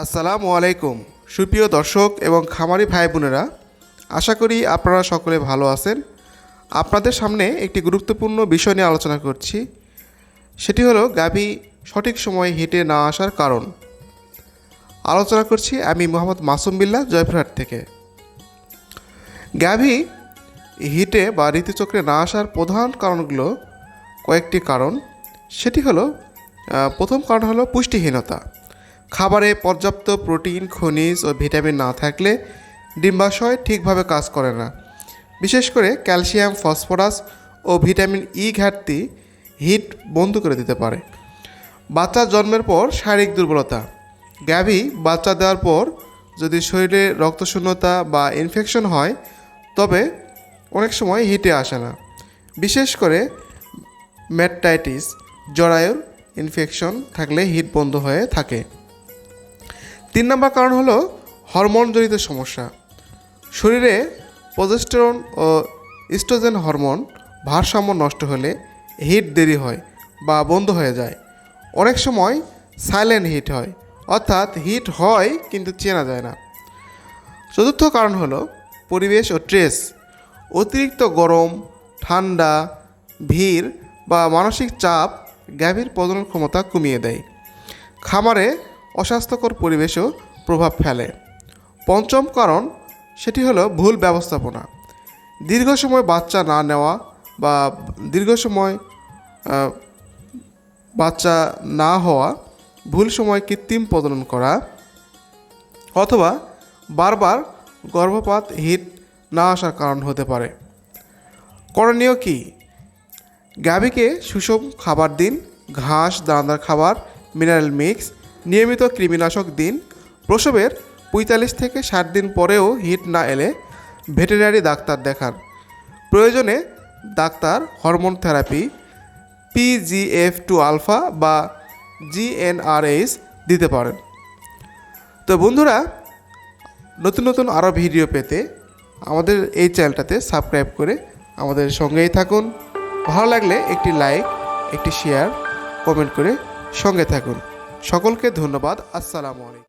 আসসালামু আলাইকুম সুপ্রিয় দর্শক এবং খামারি ভাই বোনেরা, আশা করি আপনারা সকলে ভালো আছেন। আপনাদের সামনে একটি গুরুত্বপূর্ণ বিষয় নিয়ে আলোচনা করছি। সেটি হলো গাভী সঠিক সময়ে হিটে না আসার কারণ। আলোচনা করছি আমি মোহাম্মদ মাসুম বিল্লাহ, জয়পুরহাট থেকে। গাভী হিটে বা ঋতুচক্রে না আসার প্রধান কারণগুলো কয়েকটি কারণ। সেটি হলো প্রথম কারণ হলো পুষ্টিহীনতা। খাবারে পর্যাপ্ত প্রোটিন, খনিজ ও ভিটামিন না থাকলে ডিম্বাশয় ঠিকভাবে কাজ করে না। বিশেষ করে ক্যালসিয়াম, ফসফরাস ও ভিটামিন ই ঘাটতি হিট বন্ধ করে দিতে পারে। বাচ্চা জন্মের পর শারীরিক দুর্বলতা। গাভী বাচ্চা দেওয়ার পর যদি শরীরে রক্তশূন্যতা বা ইনফেকশন হয় তবে অনেক সময় হিটে আসে না। বিশেষ করে ম্যাটাইটিস, জরায়ুর ইনফেকশন থাকলে হিট বন্ধ হয়ে থাকে। 3 নম্বর কারণ হলো হরমোনজনিত সমস্যা। শরীরে প্রজেস্টেরন ও ইস্ট্রোজেন হরমোন ভারসাম্য নষ্ট হলে হিট দেরি হয় বা বন্ধ হয়ে যায়। অনেক সময় সাইলেন্ট হিট হয়, অর্থাৎ হিট হয় কিন্তু চেনা যায় না। 4র্থ কারণ হলো পরিবেশ ও স্ট্রেস। অতিরিক্ত গরম, ঠান্ডা, ভিড় বা মানসিক চাপ গাভীর প্রজনন ক্ষমতা কমিয়ে দেয়। খামারে অস্বাস্থ্যকর পরিবেশও প্রভাব ফেলে। 5ম কারণ সেটি হলো ভুল ব্যবস্থাপনা। দীর্ঘ সময় বাচ্চা না নেওয়া বা দীর্ঘ সময় বাচ্চা না হওয়া, ভুল সময় কৃত্রিম প্রজনন করা অথবা বারবার গর্ভপাত হিট না আসার কারণ হতে পারে। করণীয় কি? গাভীকে সুষম খাবার দিন, ঘাস, দানাদার খাবার, মিনারেল মিক্স, নিয়মিত কৃমিনাশক দিন। প্রসবের 45 থেকে 60 দিন পরেও হিট না এলে ভেটেরিনারি ডাক্তার দেখান। প্রয়োজনে doctor hormone therapy, PGF2 alpha বা GnRH দিতে পারেন। তো বন্ধুরা, নতুন নতুন আরও ভিডিও পেতে আমাদের এই চ্যানেলটাতে সাবস্ক্রাইব করে আমাদের সঙ্গেই থাকুন। ভালো লাগলে একটি লাইক, একটি শেয়ার, কমেন্ট করে সঙ্গে থাকুন। সকলকে ধন্যবাদ। আসসালামু আলাইকুম।